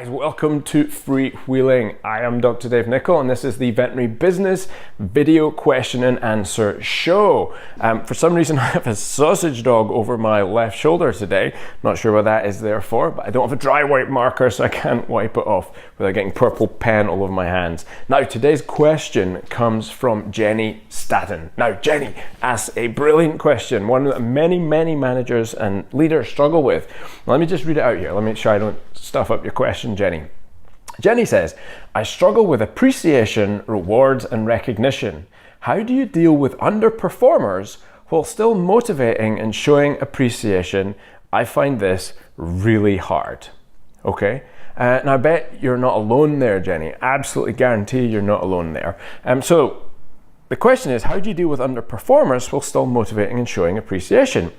guys, welcome to Freewheeling. I am Dr. Dave Nichol and this is the Veterinary Business Video Question and Answer Show. For some reason I have a sausage dog over my left shoulder today. Not sure what that is there for, but I don't have a dry wipe marker so I can't wipe it off without getting purple pen all over my hands. Now today's question comes from Jenny Staddon. Now Jenny asks a brilliant question, one that many managers and leaders struggle with. Let me just read it out here. Let me make sure I don't stuff up your question, Jenny. Jenny says, I struggle with appreciation, rewards, and recognition. How do you deal with underperformers while still motivating and showing appreciation? I find this really hard. Okay, now I bet you're not alone there, Jenny. Absolutely guarantee you're not alone there. So the question is, how do you deal with underperformers while still motivating and showing appreciation?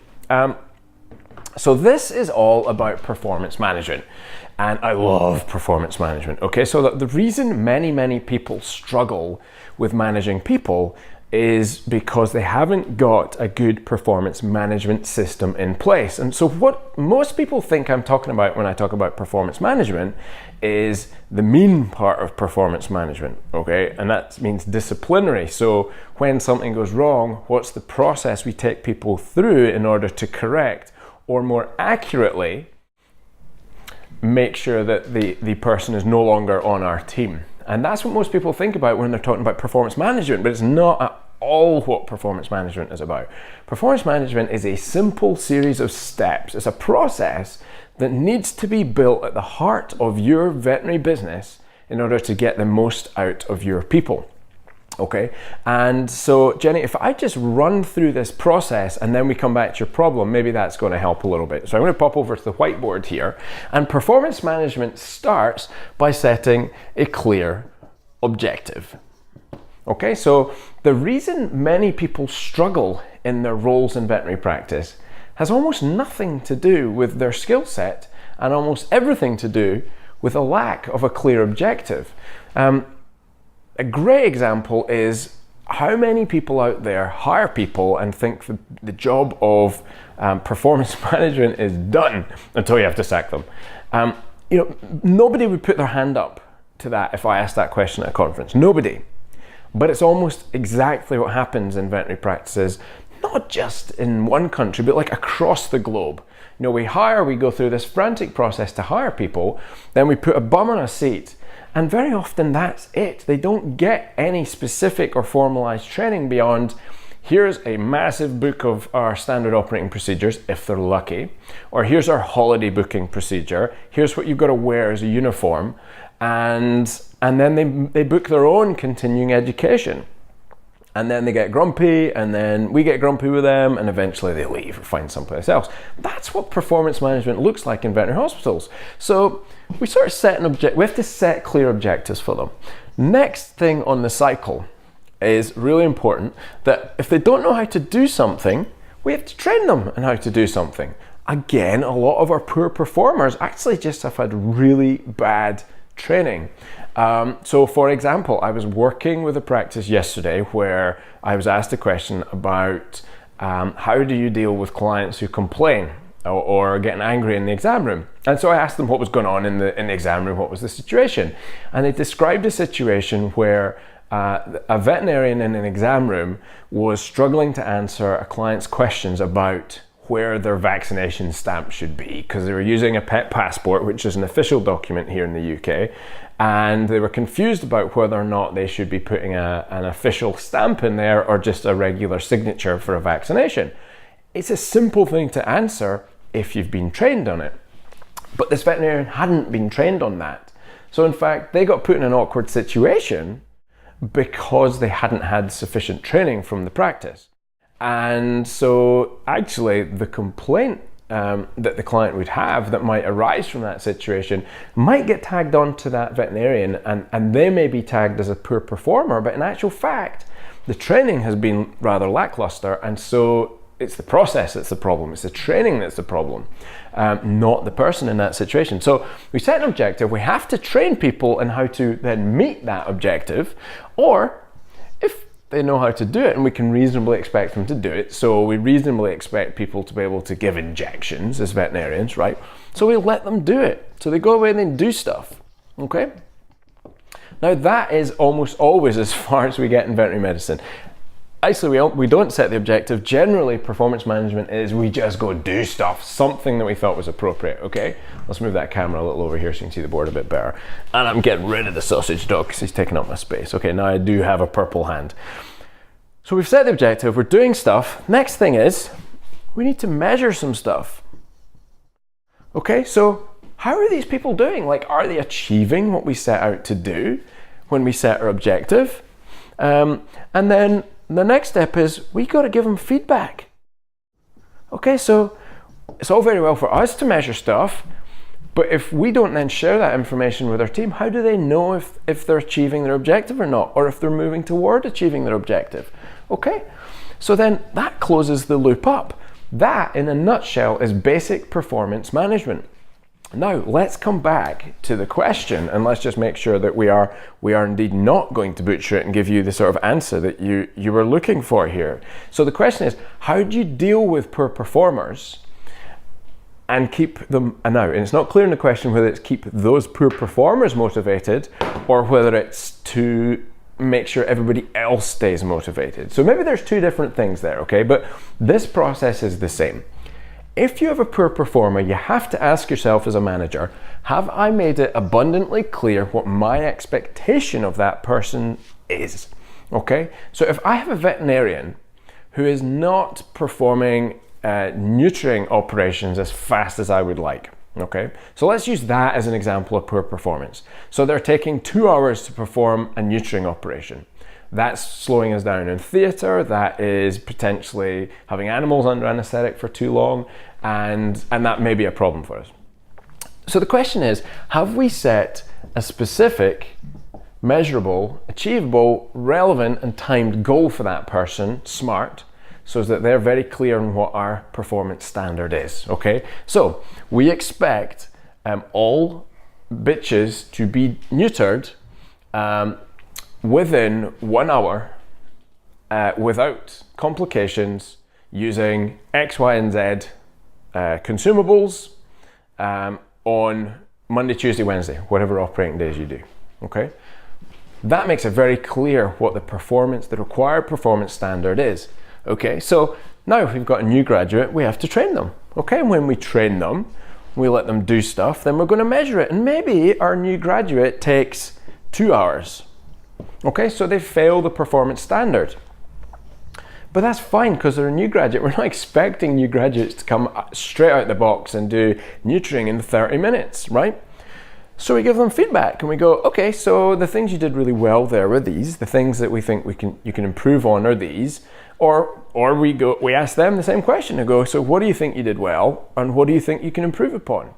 So this is all about performance management, and I love performance management. Okay, so the reason many people struggle with managing people is because they haven't got a good performance management system in place. And so what most people think I'm talking about when I talk about performance management is the mean part of performance management, okay? And that means disciplinary. So when something goes wrong, what's the process we take people through in order to correct, or more accurately, make sure that the person is no longer on our team. And that's what most people think about when they're talking about performance management, but it's not at all what performance management is about. Performance management is a simple series of steps. It's a process that needs to be built at the heart of your veterinary business in order to get the most out of your people. Okay, and so Jenny, if I just run through this process and then we come back to your problem, maybe that's going to help a little bit. So I'm going to pop over to the whiteboard here, and performance management starts by setting a clear objective. Okay, so the reason many people struggle in their roles in veterinary practice has almost nothing to do with their skill set and almost everything to do with a lack of a clear objective. A great example is how many people out there hire people and think the job of performance management is done until you have to sack them. Nobody would put their hand up to that if I asked that question at a conference. Nobody. But it's almost exactly what happens in veterinary practices, not just in one country, but like across the globe. We go through this frantic process to hire people, then we put a bum on a seat, and very often that's it. They don't get any specific or formalized training beyond, here's a massive book of our standard operating procedures, if they're lucky, or here's our holiday booking procedure, here's what you've got to wear as a uniform, and then they book their own continuing education. And then they get grumpy, and then we get grumpy with them, and eventually they leave or find someplace else. That's what performance management looks like in veterinary hospitals. So we sort of we have to set clear objectives for them. Next thing on the cycle is really important, that if they don't know how to do something, we have to train them on how to do something. Again, a lot of our poor performers actually just have had really bad training. So for example, I was working with a practice yesterday where I was asked a question about how do you deal with clients who complain or getting angry in the exam room. And so I asked them what was going on in the exam room, what was the situation. And they described a situation where a veterinarian in an exam room was struggling to answer a client's questions about where their vaccination stamp should be, because they were using a pet passport, which is an official document here in the UK, and they were confused about whether or not they should be putting an official stamp in there or just a regular signature for a vaccination. It's a simple thing to answer if you've been trained on it, but this veterinarian hadn't been trained on that. So in fact, they got put in an awkward situation because they hadn't had sufficient training from the practice. And so actually the complaint that the client would have that might arise from that situation might get tagged on to that veterinarian, and they may be tagged as a poor performer, but in actual fact, the training has been rather lackluster, and so it's the process that's the problem, it's the training that's the problem, not the person in that situation. So we set an objective, we have to train people in how to then meet that objective, or if they know how to do it, and we can reasonably expect them to do it. So we reasonably expect people to be able to give injections as veterinarians, right? So we let them do it. So they go away and they do stuff, okay? Now that is almost always as far as we get in veterinary medicine. Actually, we don't set the objective. Generally, performance management is we just go do stuff, something that we thought was appropriate, okay? Let's move that camera a little over here so you can see the board a bit better. And I'm getting rid of the sausage dog because he's taking up my space. Okay, now I do have a purple hand. So we've set the objective, we're doing stuff. Next thing is, we need to measure some stuff. Okay, so how are these people doing? Like, are they achieving what we set out to do when we set our objective? And then the next step is we got to give them feedback. Okay, so it's all very well for us to measure stuff, but if we don't then share that information with our team, how do they know if they're achieving their objective or not, or if they're moving toward achieving their objective? Okay, so then that closes the loop up. That, in a nutshell, is basic performance management. Now, let's come back to the question, and let's just make sure that we are indeed not going to butcher it and give you the sort of answer that you were looking for here. So the question is, how do you deal with poor performers and keep them, and it's not clear in the question whether it's keep those poor performers motivated or whether it's to make sure everybody else stays motivated. So maybe there's two different things there, okay? But this process is the same. If you have a poor performer, you have to ask yourself as a manager, have I made it abundantly clear what my expectation of that person is? Okay, so if I have a veterinarian who is not performing neutering operations as fast as I would like, okay, so let's use that as an example of poor performance. So they're taking 2 hours to perform a neutering operation. That's slowing us down in theatre, that is potentially having animals under anaesthetic for too long, and that may be a problem for us. So the question is, have we set a specific, measurable, achievable, relevant and timed goal for that person, SMART, so that they're very clear on what our performance standard is, okay? So we expect all bitches to be neutered within 1 hour without complications, using X, Y, and Z consumables on Monday, Tuesday, Wednesday, whatever operating days you do, okay? That makes it very clear what the required performance standard is, okay? So now if we've got a new graduate, we have to train them, okay? And when we train them, we let them do stuff, then we're going to measure it. And maybe our new graduate takes 2 hours. Okay, so they fail the performance standard. But that's fine because they're a new graduate. We're not expecting new graduates to come straight out the box and do neutering in 30 minutes, right? So we give them feedback and we go, okay, so the things you did really well there were these, the things that we think you can improve on are these, or we ask them the same question and go, so what do you think you did well and what do you think you can improve upon?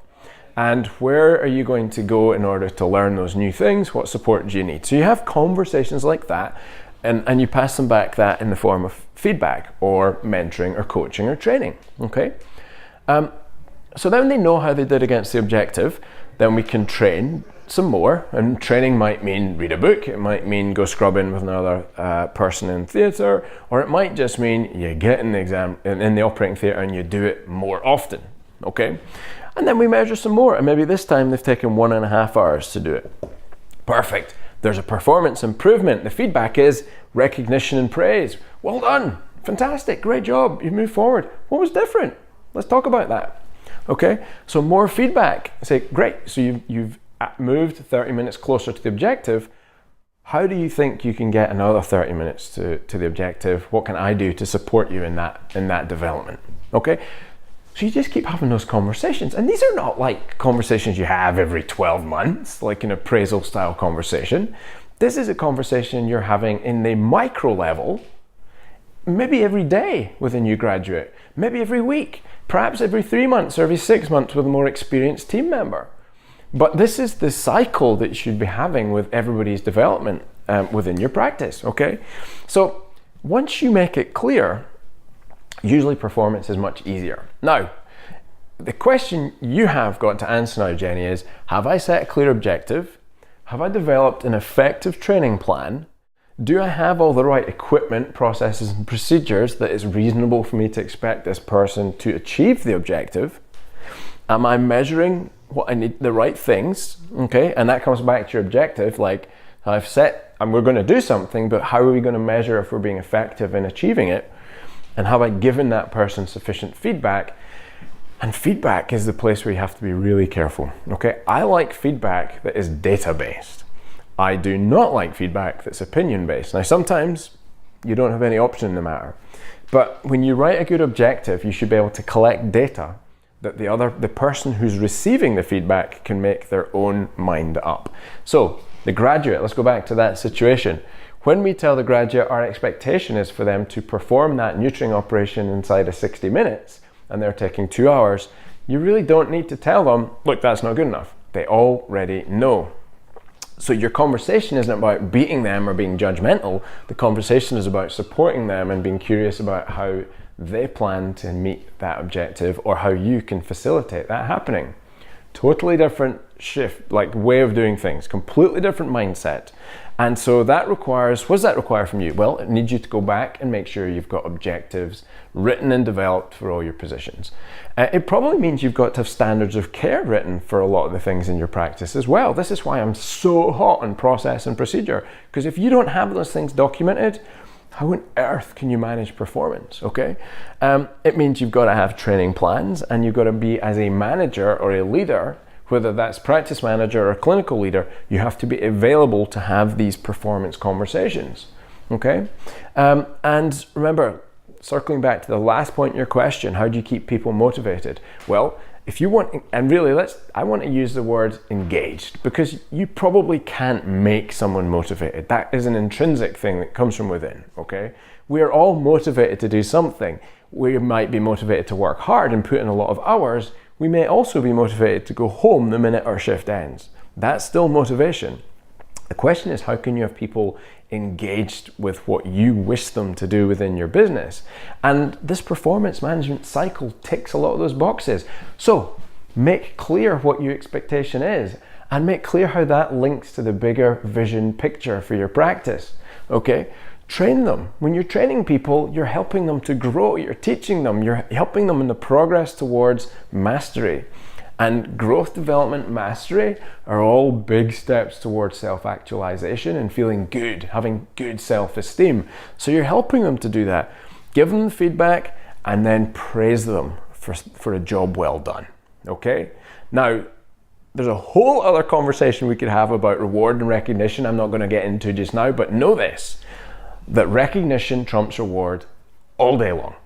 And where are you going to go in order to learn those new things? What support do you need? So you have conversations like that, and you pass them back that in the form of feedback or mentoring or coaching or training, okay? So then they know how they did against the objective, then we can train some more, and training might mean read a book, it might mean go scrubbing with another person in theatre, or it might just mean you get in the exam, in the operating theatre and you do it more often, okay? And then we measure some more, and maybe this time they've taken 1.5 hours to do it. Perfect. There's a performance improvement. The feedback is recognition and praise. Well done. Fantastic. Great job. You moved forward. What was different? Let's talk about that. Okay, so more feedback. Say, great. So you've moved 30 minutes closer to the objective. How do you think you can get another 30 minutes to the objective? What can I do to support you in that development? Okay. So you just keep having those conversations. And these are not like conversations you have every 12 months, like an appraisal style conversation. This is a conversation you're having in the micro level, maybe every day with a new graduate, maybe every week, perhaps every 3 months or every 6 months with a more experienced team member. But this is the cycle that you should be having with everybody's development within your practice, okay? So once you make it clear, usually performance is much easier. Now, the question you have got to answer now, Jenny, is have I set a clear objective? Have I developed an effective training plan? Do I have all the right equipment, processes, and procedures that it's reasonable for me to expect this person to achieve the objective? Am I measuring what I need, the right things? Okay, and that comes back to your objective. Like I've set, and we're going to do something, but how are we going to measure if we're being effective in achieving it? And have I given that person sufficient feedback? And feedback is the place where you have to be really careful. Okay, I like feedback that is data-based. I do not like feedback that's opinion-based. Now, sometimes you don't have any option in the matter, but when you write a good objective, you should be able to collect data that the person who's receiving the feedback can make their own mind up. So the graduate, let's go back to that situation. When we tell the graduate our expectation is for them to perform that neutering operation inside of 60 minutes, and they're taking 2 hours, you really don't need to tell them, look, that's not good enough. They already know. So your conversation isn't about beating them or being judgmental. The conversation is about supporting them and being curious about how they plan to meet that objective or how you can facilitate that happening. Totally different shift, like way of doing things, completely different mindset. And so that requires, what does that require from you? Well, it needs you to go back and make sure you've got objectives written and developed for all your positions. It probably means you've got to have standards of care written for a lot of the things in your practice as well. This is why I'm so hot on process and procedure, because if you don't have those things documented, how on earth can you manage performance, okay? It means you've got to have training plans, and you've got to be, as a manager or a leader, whether that's practice manager or clinical leader, you have to be available to have these performance conversations, okay? And remember, circling back to the last point in your question, how do you keep people motivated? Well, if you want, and really I want to use the word engaged, because you probably can't make someone motivated. That is an intrinsic thing that comes from within, okay? We are all motivated to do something. We might be motivated to work hard and put in a lot of hours. We may also be motivated to go home the minute our shift ends. That's still motivation. The question is, how can you have people engaged with what you wish them to do within your business? And this performance management cycle ticks a lot of those boxes. So make clear what your expectation is, and make clear how that links to the bigger vision picture for your practice, okay? Train them. When you're training people, you're helping them to grow, you're teaching them, you're helping them in the progress towards mastery. And growth, development, mastery are all big steps towards self-actualization and feeling good, having good self-esteem. So you're helping them to do that. Give them the feedback and then praise them for a job well done, okay? Now, there's a whole other conversation we could have about reward and recognition I'm not going to get into just now, but know this, that recognition trumps reward all day long.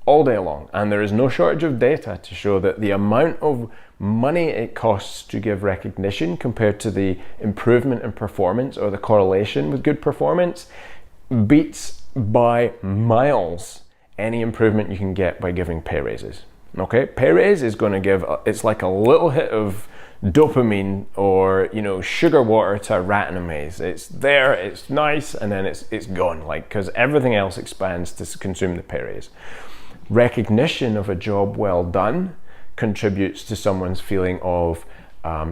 All day long. And there is no shortage of data to show that the amount of money it costs to give recognition compared to the improvement in performance or the correlation with good performance beats by miles any improvement you can get by giving pay raises. Okay, pay raise is going to give, it's like a little hit of dopamine or, you know, sugar water to a rat in a maze. It's there, it's nice, and then it's gone, like, because everything else expands to consume the pay raise. Recognition of a job well done contributes to someone's feeling of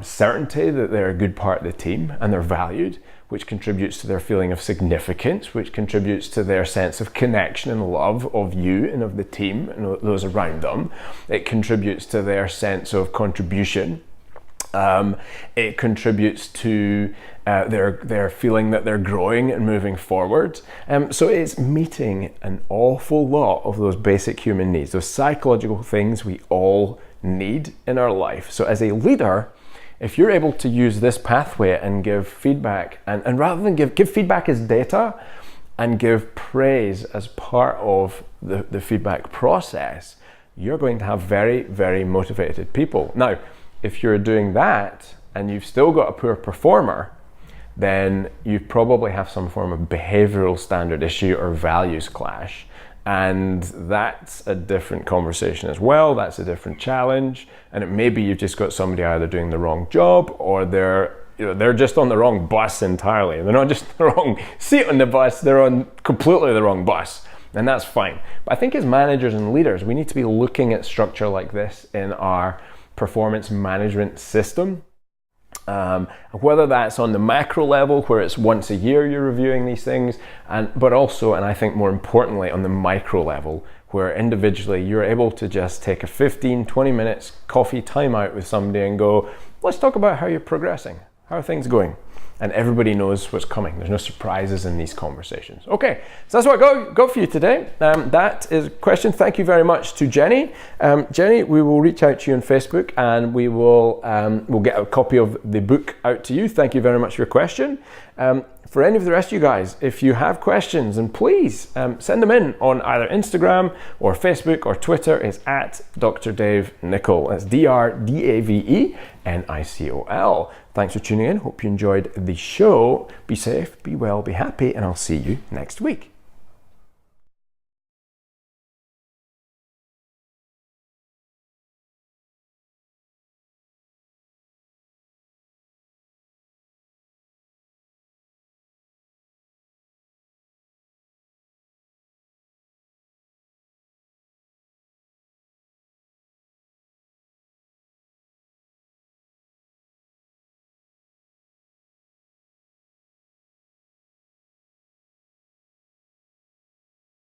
certainty that they're a good part of the team and they're valued, which contributes to their feeling of significance, which contributes to their sense of connection and love of you and of the team and those around them. It contributes to their sense of contribution. It contributes to their feeling that they're growing and moving forward. So it's meeting an awful lot of those basic human needs, those psychological things we all need in our life. So as a leader, if you're able to use this pathway and give feedback, and rather than give feedback as data and give praise as part of the feedback process, you're going to have very, very motivated people. Now, if you're doing that and you've still got a poor performer, then you probably have some form of behavioral standard issue or values clash. And that's a different conversation as well. That's a different challenge. And it may be you've just got somebody either doing the wrong job or they're just on the wrong bus entirely. They're not just the wrong seat on the bus, they're on completely the wrong bus. And that's fine. But I think as managers and leaders, we need to be looking at structure like this in our performance management system Whether that's on the macro level, where it's once a year you're reviewing these things, but also, and I think more importantly, on the micro level, where individually you're able to just take a 15-20 minutes coffee time out with somebody and go, let's talk about how you're progressing, how are things going, and everybody knows what's coming. There's no surprises in these conversations. Okay, so that's what I got for you today. That is a question. Thank you very much to Jenny. Jenny, we will reach out to you on Facebook, and we'll get a copy of the book out to you. Thank you very much for your question. For any of the rest of you guys, if you have questions, and please send them in on either Instagram or Facebook or Twitter. It's at Dr. Dave Nicol. That's DrDaveNicol. Thanks for tuning in. Hope you enjoyed the show. Be safe, be well, be happy, and I'll see you next week.